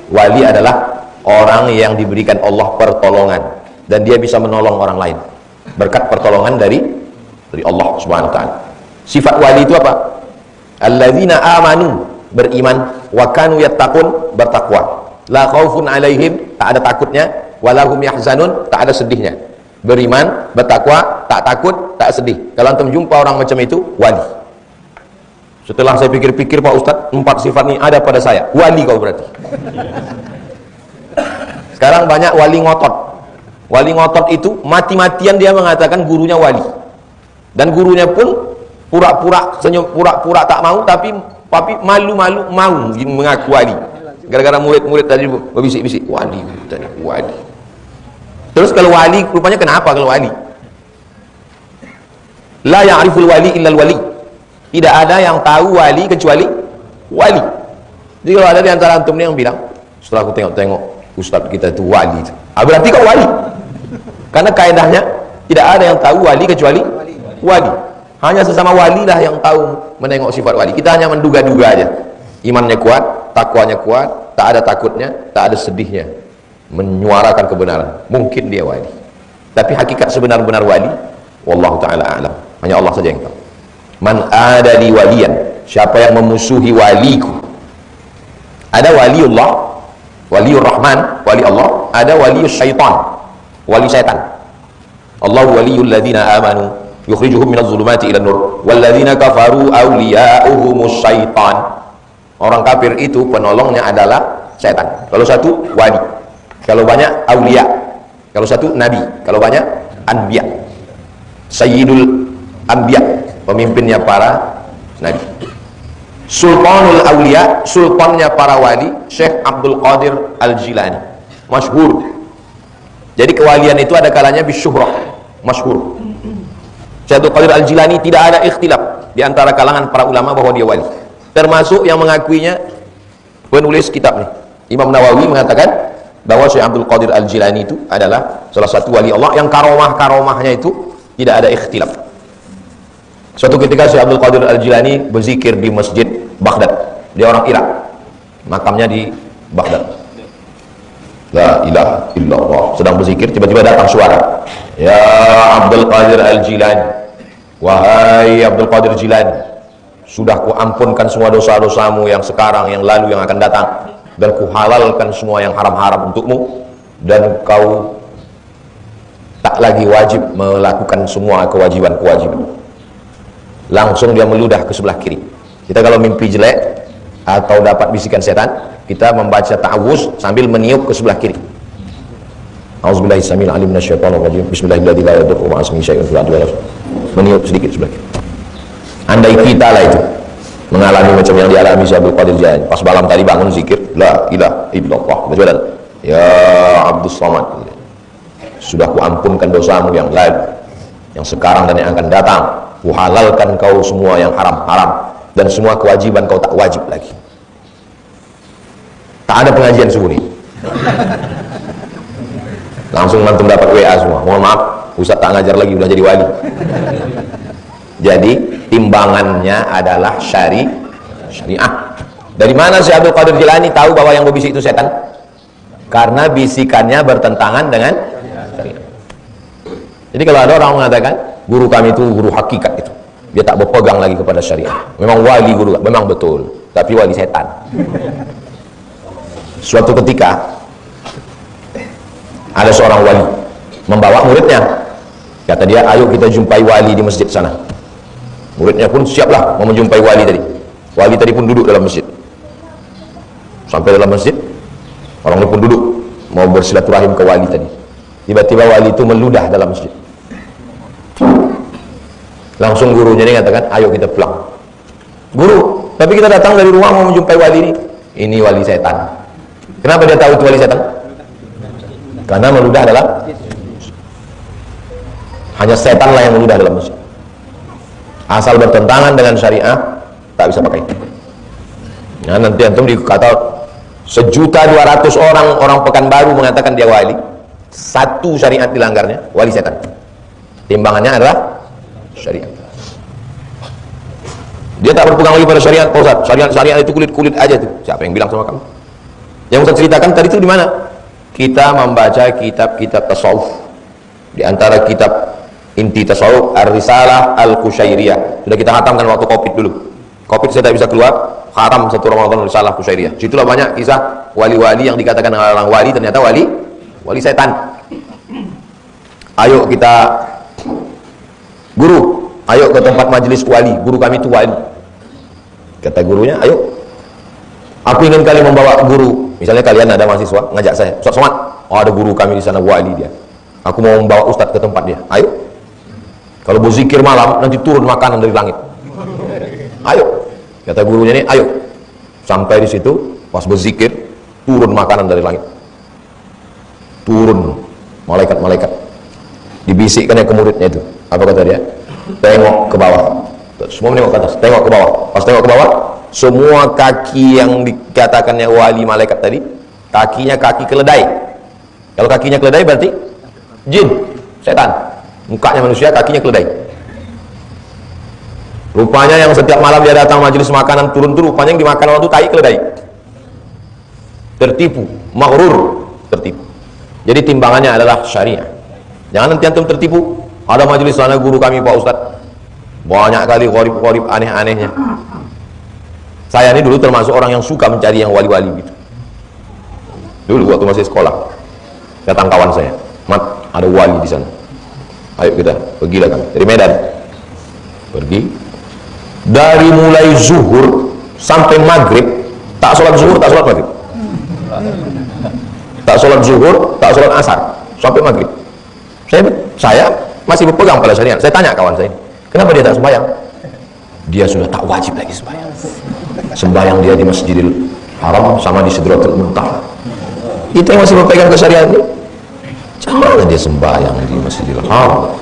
Wali adalah orang yang diberikan Allah pertolongan dan dia bisa menolong orang lain berkat pertolongan dari Allah Subhanahu wa taala. Sifat wali itu apa? Alladzina amanu, beriman, wa kanu yattaqun, bertakwa. La khaufun alaihim, tak ada takutnya, walahum yahzanun, tak ada sedihnya. Beriman, bertakwa, tak takut, tak sedih. Kalau antum jumpa orang macam itu, wali. Setelah saya pikir-pikir, Pak Ustadz, 4 sifat ini ada pada saya. Wali kau berarti. Sekarang banyak wali ngotot. Wali ngotot itu mati-matian dia mengatakan gurunya wali. Dan gurunya pun pura-pura senyum, pura-pura tak mau, tapi malu-malu mau mengaku wali. Gara-gara murid-murid tadi berbisik-bisik, wali tadi, wali. Terus kalau wali, rupanya kenapa kalau wali? La ya'riful wali illal wali. Tidak ada yang tahu wali kecuali wali. Jadi kalau ada di antara antum yang bilang, setelah aku tengok-tengok ustadz kita itu wali, berarti kau wali. Karena kaidahnya tidak ada yang tahu wali kecuali wali. Hanya sesama wali lah yang tahu menengok sifat wali. Kita hanya menduga-duga aja. Imannya kuat, takwanya kuat, tak ada takutnya, tak ada sedihnya, menyuarakan kebenaran. Mungkin dia wali. Tapi hakikat sebenar-benar wali, wallahu taala a'lam. Hanya Allah saja yang tahu. Man ada di waliyan, siapa yang memusuhi waliku. Ada waliullah, waliur rahman, wali Allah. Ada walius syaitan, wali syaitan. Allahu waliyul ladzina amanu yukhrijuhum minadh dhulumati ilan nur wal ladzina kafaru awliya'uhumus syaitan. Orang kafir itu penolongnya adalah syaitan. Kalau satu wali, kalau banyak aulia. Kalau satu nabi, kalau banyak anbiya. Sayyidul anbiya, pemimpinnya para nabi. Sultanul Aulia, sultannya para wali, Syekh Abdul Qadir Al-Jilani, masyhur. Jadi kewalian itu ada kalanya bisyuhrah, masyhur. Syekh Abdul Qadir Al-Jilani tidak ada ikhtilaf di antara kalangan para ulama bahwa dia wali. Termasuk yang mengakuinya penulis kitab nih, Imam Nawawi mengatakan bahwa Syekh Abdul Qadir Al-Jilani itu adalah salah satu wali Allah yang karomah-karomahnya itu tidak ada ikhtilaf. Suatu ketika Syekh Abdul Qadir Al-Jilani berzikir di masjid Baghdad. Dia orang Irak, makamnya di Baghdad. La ilaha illallah, sedang berzikir, tiba-tiba datang suara, ya Abdul Qadir Al-Jilani, wahai Abdul Qadir Jilani, sudah kuampunkan semua dosa-dosamu yang sekarang, yang lalu, yang akan datang, dan kuhalalkan semua yang haram-haram untukmu, dan kau tak lagi wajib melakukan semua kewajiban-kewajiban. Langsung dia meludah ke sebelah kiri. Kita kalau mimpi jelek atau dapat bisikan setan, kita membaca ta'awuz sambil meniup ke sebelah kiri. A'udzubillahi samil alim minasyaitonir rajim. Bismillahirrahmanirrahim. Meniup sedikit sebelah kiri. Andai kita lah itu mengalami macam yang dialami Syekh Abdul Qadir Jilani, pas malam tadi bangun zikir la ilaha illallah, coba ya Abdus Samad, sudah kuampunkan dosamu yang lalu, yang sekarang dan yang akan datang, kuhalalkan kau semua yang haram-haram, dan semua kewajiban kau tak wajib lagi. Tak ada pengajian subuh nih. Langsung mantum dapat WA semua, mohon maaf Ustaz tak ngajar lagi, udah jadi wali. Jadi timbangannya adalah syariah. Dari mana Syekh Abdul Qadir Jilani tahu bahwa yang berbisik itu setan? Karena bisikannya bertentangan dengan syariah. Jadi kalau ada orang mengatakan guru kami itu guru hakikat, itu dia tak berpegang lagi kepada syariah, memang wali guru, memang betul, tapi wali setan. Suatu ketika ada seorang wali membawa muridnya, kata dia, ayo kita jumpai wali di masjid sana. Muridnya pun siaplah mau menjumpai wali tadi. Wali tadi pun duduk dalam masjid. Sampai dalam masjid, orang itu pun duduk mau bersilaturahim ke wali tadi. Tiba-tiba wali itu meludah dalam masjid. Langsung gurunya ini katakan, ayo kita pulang. Guru, tapi kita datang dari rumah mau menjumpai wali ini. Ini wali setan. Kenapa dia tahu itu wali setan? Karena meludah dalam, hanya setanlah yang meludah dalam masjid. Asal bertentangan dengan syariah, tak bisa pakai. Nah, nanti antum dikata 1.200.000 orang Pekanbaru mengatakan dia wali, satu syariat dilanggarnya, wali setan. Timbangannya adalah syariat. Dia tak berpegang lagi pada syariat, Pak Ustaz. Syariat itu kulit-kulit aja tuh. Siapa yang bilang sama kamu? Yang Ustaz ceritakan tadi itu di mana? Kita membaca kitab-kitab tasawuf. Di antara kitab inti tasawuf Ar-Risalah Al-Qushairiyah. Sudah kita hatamkan waktu Covid dulu. Covid saya tak bisa keluar, haram satu Ramadan Risalah Qushairiyah. Situlah banyak kisah wali-wali yang dikatakan orang wali, ternyata wali setan. Ayo kita guru, ayo ke tempat majelis wali, guru kami itu wali. Kata gurunya, ayo, aku ingin kalian membawa guru. Misalnya kalian ada mahasiswa ngajak saya, Ustaz Somad, oh ada guru kami di sana wali dia, aku mau membawa Ustaz ke tempat dia. Ayo, kalau berzikir malam nanti turun makanan dari langit. Ayo, kata gurunya ini, ayo. Sampai di situ pas berzikir turun makanan dari langit, turun malaikat-malaikat, dibisikkannya ke muridnya itu. Apa kata dia? Tengok ke bawah. Semua menengok ke atas, tengok ke bawah. Pas tengok ke bawah, semua kaki yang dikatakannya wali malaikat tadi, kakinya kaki keledai. Kalau kakinya keledai berarti jin, setan. Mukanya manusia, kakinya keledai. Rupanya yang setiap malam dia datang majelis makanan turun tuh, rupanya yang dimakan orang itu tai keledai. Tertipu, maghrur, tertipu. Jadi timbangannya adalah syariah. Jangan nanti antum tertipu. Ada majelis sana guru kami Pak Ustaz, banyak kali qorib-qorib aneh-anehnya. Saya ini dulu termasuk orang yang suka mencari yang wali-wali gitu. Dulu waktu masih sekolah, datang kawan saya, Mat, ada wali di sana. Ayo kita pergilah kami dari Medan. Pergi. Dari mulai zuhur sampai maghrib, tak sholat zuhur, tak sholat maghrib. Tak sholat zuhur, tak sholat asar, sampai maghrib. Saya masih berpegang pada syariat. Saya tanya kawan saya, kenapa dia tak sembahyang? Dia sudah tak wajib lagi sembahyang. Sembahyang dia di Masjidil Haram sama di Sidratul Muntaha. Kita yang masih berpegang ke syariat ini, jangan dia sembahyang di Masjidil Haram.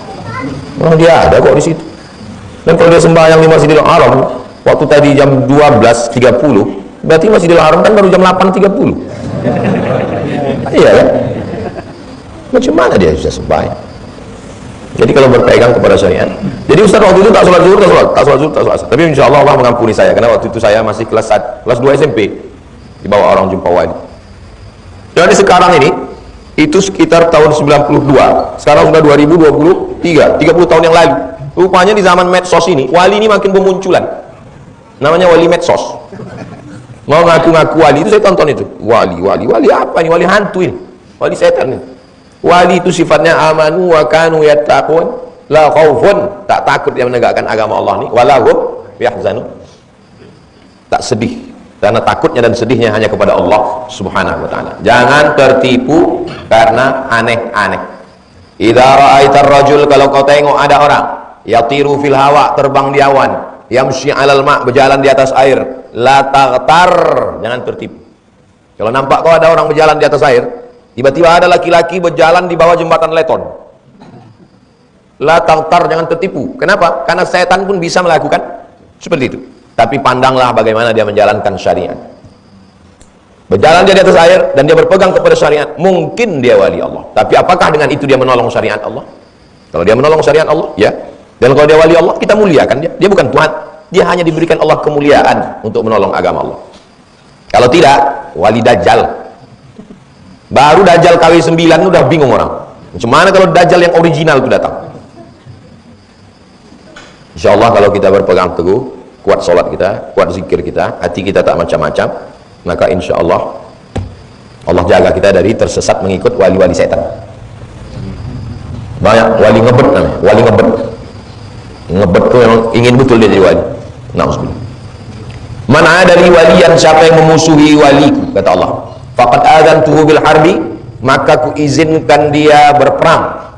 Memang dia ada kok di situ. Dan kalau dia sembahyang di Masjidil Haram, waktu tadi jam 12.30, berarti Masjidil Haram kan baru jam 8.30. Iya kan? Macam mana dia bisa sembahyang? Jadi kalau berpegang kepada syariat. Jadi Ustaz waktu itu tak sholat zuhur, tak sholat zuhur, tak sholat asar. Tapi insya Allah Allah mengampuni saya, karena waktu itu saya masih kelas 2 SMP, dibawa orang jumpa wali. Jadi sekarang ini, itu sekitar tahun 92. Sekarang sudah 2023, 30 tahun yang lalu. Rupanya di zaman medsos ini, wali ini makin bermunculan. Namanya wali medsos. Mau ngaku-ngaku wali itu, saya tonton itu. Wali apa ini? Wali hantu ini. Wali setan ini. Wali itu sifatnya amanu wa kanu yattaqun, la khaufun, tak takut dia menegakkan agama Allah ni, wala hum yahzanun, tak sedih, karena takutnya dan sedihnya hanya kepada Allah Subhanahu wa taala. Jangan tertipu karena aneh-aneh. Idza ra'aitar rajul, kalau kau tengok ada orang yatiru fil hawa, terbang di awan, yamshi 'alal ma', berjalan di atas air, la taghtar, jangan tertipu. Kalau nampak kau ada orang berjalan di atas air, tiba-tiba ada laki-laki berjalan di bawah jembatan Leton, la taghtar, jangan tertipu. Kenapa? Karena setan pun bisa melakukan seperti itu. Tapi pandanglah bagaimana dia menjalankan syariat. Berjalan dia di atas air dan dia berpegang kepada syariat, mungkin dia wali Allah. Tapi apakah dengan itu dia menolong syariat Allah? Kalau dia menolong syariat Allah, ya. Dan kalau dia wali Allah, kita muliakan dia. Dia bukan Tuhan, dia hanya diberikan Allah kemuliaan untuk menolong agama Allah. Kalau tidak, wali Dajjal. Baru Dajjal KW 9 udah bingung orang. Macam mana kalau Dajjal yang original itu datang? Insya Allah kalau kita berpegang teguh, kuat sholat kita, kuat zikir kita, hati kita tak macam-macam, maka insya Allah Allah jaga kita dari tersesat mengikut wali-wali setan. Banyak wali ngebet namanya, wali ngebet. Ngebet itu yang ingin betul dia jadi wali. Na'udzubillah. Man adali waliyan, siapa yang memusuhi waliku, kata Allah, faqad adzantuhu bil harbi, maka kuizinkan dia berperang.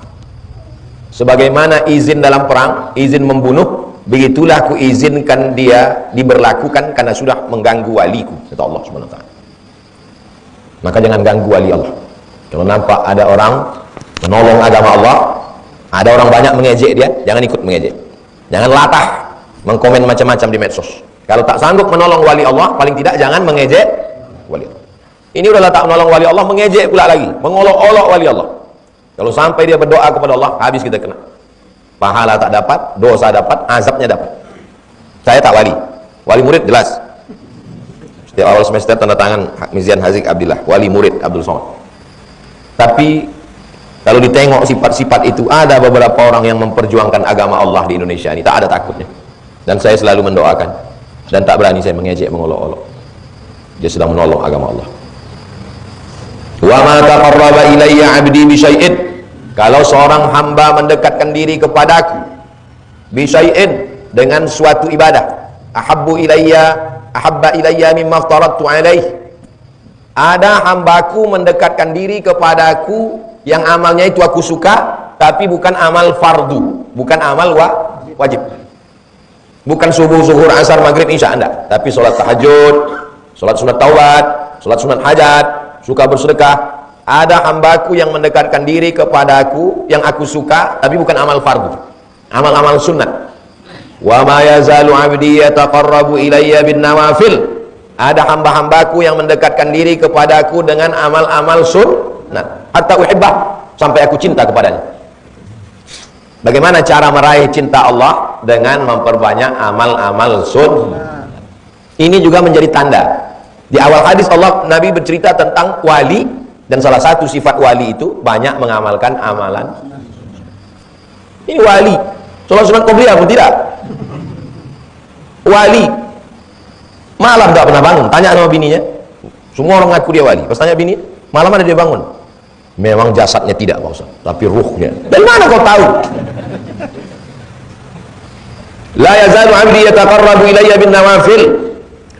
Sebagaimana izin dalam perang, izin membunuh, begitulah kuizinkan dia diberlakukan karena sudah mengganggu waliku, kata Allah Subhanahu wa taala. Maka jangan ganggu wali Allah. Kalau nampak ada orang menolong agama Allah, ada orang banyak mengejek dia, jangan ikut mengejek. Jangan latah mengkomen macam-macam di medsos. Kalau tak sanggup menolong wali Allah, paling tidak jangan mengejek wali Allah. Ini udah tak menolong wali Allah, mengejek pula lagi, mengolok-olok wali Allah. Kalau sampai dia berdoa kepada Allah, habis kita kena. Pahala tak dapat, dosa dapat, azabnya dapat. Saya tak wali. Wali murid jelas. Di awal semester tanda tangan Mizian Haziq Abdillah, wali murid Abdul Somad. Tapi kalau ditengok sifat-sifat itu, ada beberapa orang yang memperjuangkan agama Allah di Indonesia ini, tak ada takutnya. Dan saya selalu mendoakan, dan tak berani saya mengejek, mengolok-olok. Dia sedang menolong agama Allah. Wa ma taqarraba ilayya 'abdi bi syai'in. Kalau seorang hamba mendekatkan diri kepadaku bi syai'in, dengan suatu ibadah, ahabba ilayya mimma aftaradtu alaih. Ada hambaku mendekatkan diri kepadaku yang amalnya itu aku suka, tapi bukan amal fardu, bukan amal wajib, bukan subuh, zuhur, asar, maghrib, isya, enggak, tapi sholat tahajud, sholat sunat taubat, sholat sunat hajat, suka bersedekah. Ada hambaku yang mendekatkan diri kepadaku yang aku suka, tapi bukan amal fardu, amal-amal sunnah. Wa ma yazalu 'abdi yataqarrabu ilayya bin nawafil. Ada hamba-hambaku yang mendekatkan diri kepadaku dengan amal-amal sunnah, hatta uhibbah, sampai aku cinta kepadanya. Bagaimana cara meraih cinta Allah? Dengan memperbanyak amal-amal sunnah. Ini juga menjadi tanda. Di awal hadis Nabi bercerita tentang wali, dan salah satu sifat wali itu banyak mengamalkan amalan. Ini wali, sholat sunat qobliyah pun tidak. Wali malam tak pernah bangun. Tanya sama bininya, semua orang ngaku dia wali. Pas tanya bini, malam ada dia bangun. Memang jasadnya tidak, Pak Ustaz, tapi ruhnya. Dari mana kau tahu? La yazalu 'abdi yataqarrabu ilayya bin nawafil.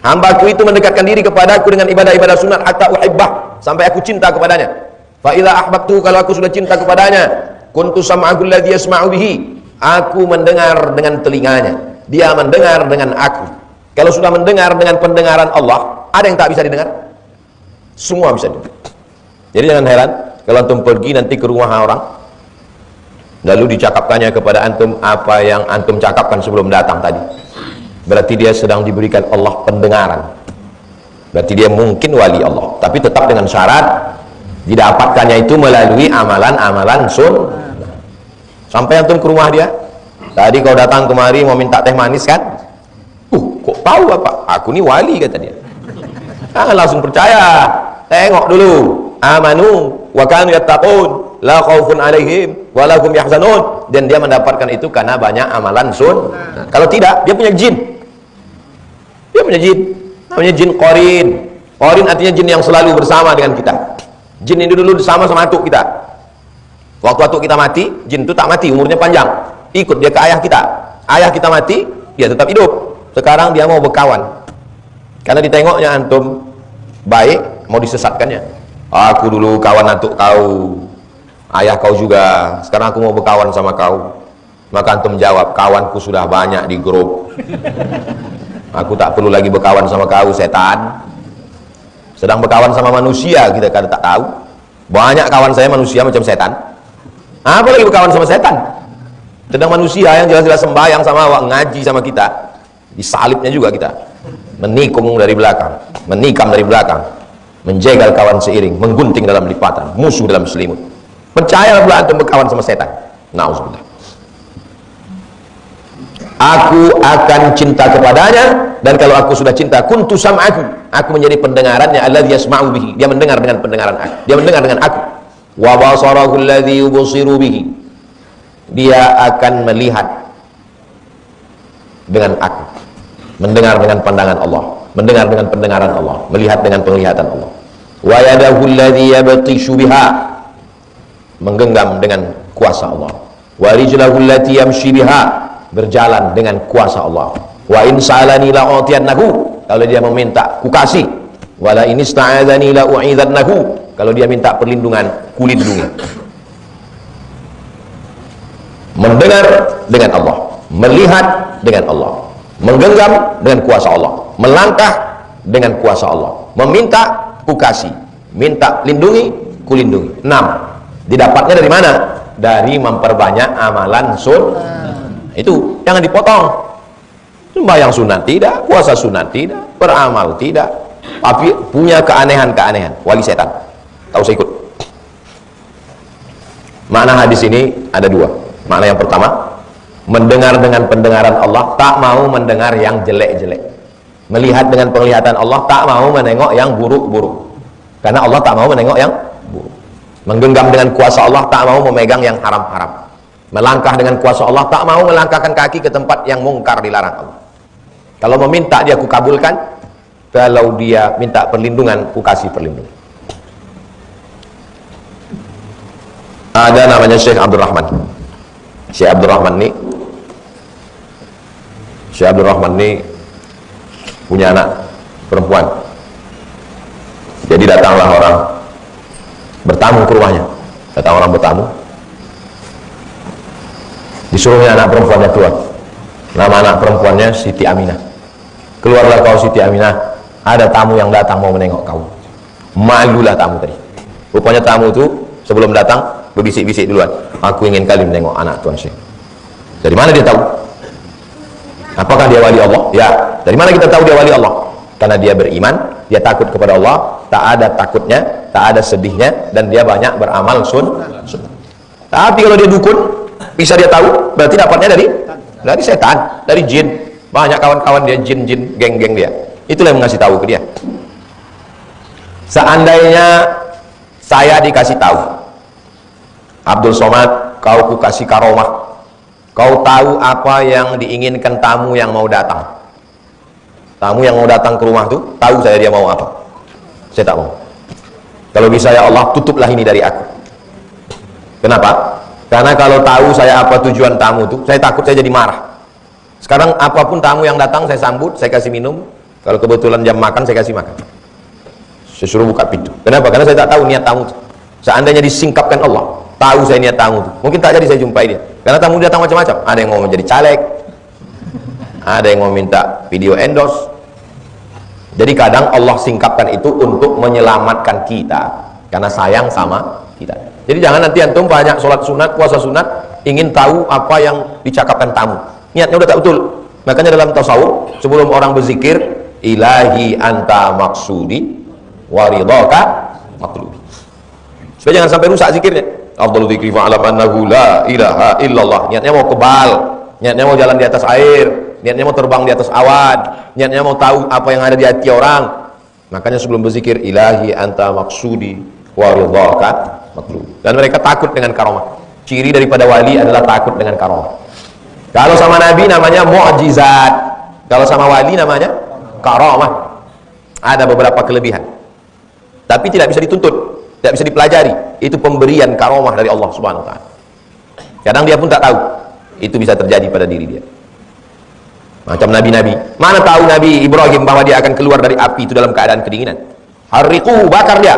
Hambaku itu mendekatkan diri kepadaku dengan ibadah-ibadah sunat, hatta uhibbah, sampai aku cinta kepadanya. Fa idza ahbabtu, kalau aku sudah cinta kepadanya, kuntu sam'ahu alladhi yasma'u bihi. Aku mendengar dengan telinganya, dia mendengar dengan aku. Kalau sudah mendengar dengan pendengaran Allah, ada yang tak bisa didengar? Semua bisa didengar. Jadi jangan heran kalau antum pergi nanti ke rumah orang, lalu dicakapkannya kepada antum apa yang antum cakapkan sebelum datang tadi. Berarti dia sedang diberikan Allah pendengaran. Berarti dia mungkin wali Allah, tapi tetap dengan syarat didapatkannya itu melalui amalan-amalan sunnah. Sampai antum ke rumah dia, tadi kau datang kemari mau minta teh manis kan? Kok tahu apa? Aku ni wali, kata dia. Jangan langsung percaya. Tengok dulu. Amanu wa kanu yattaqun, la khaufun alaihim wa lahum yahzanun. Dan dia mendapatkan itu karena banyak amalan sunnah. Kalau tidak, dia punya jin. Dia punya jin. Namanya jin qarin. Qarin artinya jin yang selalu bersama dengan kita. Jin ini dulu sama-sama atuk kita. Waktu atuk kita mati, jin itu tak mati, umurnya panjang. Ikut dia ke ayah kita. Ayah kita mati, dia tetap hidup. Sekarang dia mau berkawan, karena ditengoknya antum baik, mau disesatkannya. Aku dulu kawan atuk kau, ayah kau juga, sekarang aku mau berkawan sama kau. Maka antum jawab, kawanku sudah banyak di grup, aku tak perlu lagi berkawan sama kau, setan. Sedang berkawan sama manusia, kita kan tak tahu. Banyak kawan saya manusia macam setan. Apa lagi berkawan sama setan? Sedang manusia yang jelas-jelas sembahyang sama awak, ngaji sama kita, disalibnya juga kita, menikung dari belakang, menikam dari belakang, menjegal kawan seiring, menggunting dalam lipatan, musuh dalam selimut. Percaya pula antum berkawan sama setan. Nauzubillah. Aku akan cinta kepadanya, dan kalau aku sudah cinta, kuntu sam'ahu, aku menjadi pendengarannya, alladzi yasma'u bihi, dia mendengar dengan pendengaran aku, dia mendengar dengan aku. Wa basarahu alladzi yubsiru bihi, dia akan melihat dengan aku, mendengar dengan pandangan Allah, mendengar dengan pendengaran Allah, melihat dengan penglihatan Allah. Wa yadahu alladhi yabtishu biha, menggenggam dengan kuasa Allah. Wa rijlahu allati yamshi biha, berjalan dengan kuasa Allah. Wa in sa'alani la u'tiyannahu, kalau dia meminta ku kasih. Wa la in ista'adzani la u'idhannahu, kalau dia minta perlindungan ku lindungi. Mendengar dengan Allah, melihat dengan Allah, menggenggam dengan kuasa Allah, melangkah dengan kuasa Allah, meminta ku kasih, minta lindungi ku lindungi. 6. Didapatnya dari mana? Dari memperbanyak amalan sunnah. Itu jangan dipotong. Sembahyang sunat tidak, puasa sunat tidak, beramal tidak, tapi punya keanehan-keanehan, wali setan. Tahu saya ikut. Makna hadis ini ada 2. Makna yang pertama, mendengar dengan pendengaran Allah, tak mau mendengar yang jelek-jelek. Melihat dengan penglihatan Allah, tak mau menengok yang buruk-buruk. Karena Allah tak mau menengok yang buruk. Menggenggam dengan kuasa Allah, tak mau memegang yang haram-haram. Melangkah dengan kuasa Allah, tak mau melangkahkan kaki ke tempat yang mungkar dilarang Allah. Kalau meminta dia kukabulkan, kalau dia minta perlindungan, ku kasih perlindungan. Ada namanya Syekh Abdul Rahman. Syekh Abdul Rahman ini punya anak perempuan. Jadi datanglah orang bertamu ke rumahnya. Datang orang bertamu, disuruhnya anak perempuannya keluar. Nama anak perempuannya Siti Aminah. Keluarlah kau Siti Aminah, ada tamu yang datang mau menengok kau. Malulah tamu tadi. Rupanya tamu itu sebelum datang berbisik-bisik duluan, aku ingin kali menengok anak Tuan Syekh. Dari mana dia tahu? Apakah dia wali Allah? Ya. Dari mana kita tahu dia wali Allah? Karena dia beriman, dia takut kepada Allah, tak ada takutnya, tak ada sedihnya, dan dia banyak beramal sunnah. Tapi kalau dia dukun, bisa dia tahu, berarti dapatnya dari setan, dari jin. Banyak kawan-kawan dia jin-jin, geng-geng dia. Itulah yang ngasih tahu ke dia. Seandainya saya dikasih tahu, Abdul Somad, kau ku kasih karomah, kau tahu apa yang diinginkan tamu yang mau datang. Tamu yang mau datang ke rumah tuh tahu saya dia mau apa. Saya tak mau. Kalau bisa ya Allah, tutuplah ini dari aku. Kenapa? Karena kalau tahu saya apa tujuan tamu tuh, saya takut saya jadi marah. Sekarang apapun tamu yang datang saya sambut, saya kasih minum. Kalau kebetulan jam makan, saya kasih makan. Saya suruh buka pintu. Kenapa? Karena saya tak tahu niat tamu tuh. Seandainya disingkapkan Allah, tahu saya niat tamu tuh, mungkin tak jadi saya jumpai dia. Karena tamu datang macam-macam. Ada yang mau menjadi caleg, ada yang mau minta video endorse. Jadi kadang Allah singkapkan itu untuk menyelamatkan kita, karena sayang sama kita. Jadi jangan nanti antum banyak sholat sunat, puasa sunat, ingin tahu apa yang dicakapkan tamu. Niatnya udah tak betul. Makanya dalam tasawuf, sebelum orang berzikir, ilahi anta maksudi waridhaka matlubi. Supaya jangan sampai rusak zikirnya. Afdhalu dzikri fa'alam annahu la ilaha illallah. Niatnya mau kebal, niatnya mau jalan di atas air, niatnya mau terbang di atas awan, niatnya mau tahu apa yang ada di hati orang. Makanya sebelum berzikir, ilahi anta maksudi waridhaka matlubi. Dan mereka takut dengan karomah. Ciri daripada wali adalah takut dengan karomah. Kalau sama Nabi namanya mu'jizat, kalau sama wali namanya karomah. Ada beberapa kelebihan, tapi tidak bisa dituntut, tidak bisa dipelajari. Itu pemberian karomah dari Allah Subhanahu wa ta'ala. Kadang dia pun tak tahu itu bisa terjadi pada diri dia. Macam nabi-nabi, mana tahu Nabi Ibrahim bahwa dia akan keluar dari api itu dalam keadaan kedinginan. Harriquhu, bakar dia.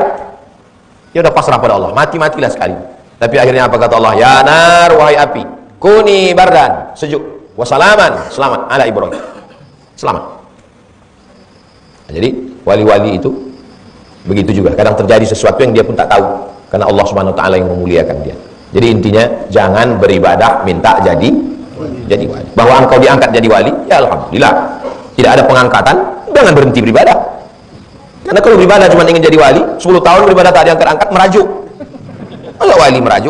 Dia udah pasrah pada Allah, mati-matilah sekali. Tapi akhirnya apa kata Allah? Ya nar, wahai api, kuni bardan, sejuk, wasalaman, selamat ala Ibrahim, selamat. Nah, jadi wali-wali itu begitu juga. Kadang terjadi sesuatu yang dia pun tak tahu, karena Allah Subhanahu wa ta'ala yang memuliakan dia. Jadi intinya jangan beribadah minta jadi wali. Bahwa engkau diangkat jadi wali, ya alhamdulillah. Tidak ada pengangkatan, jangan berhenti beribadah. Karena kalau beribadah cuma ingin jadi wali, 10 tahun beribadah tak diangkat-angkat, merajuk. Masa wali merajuk?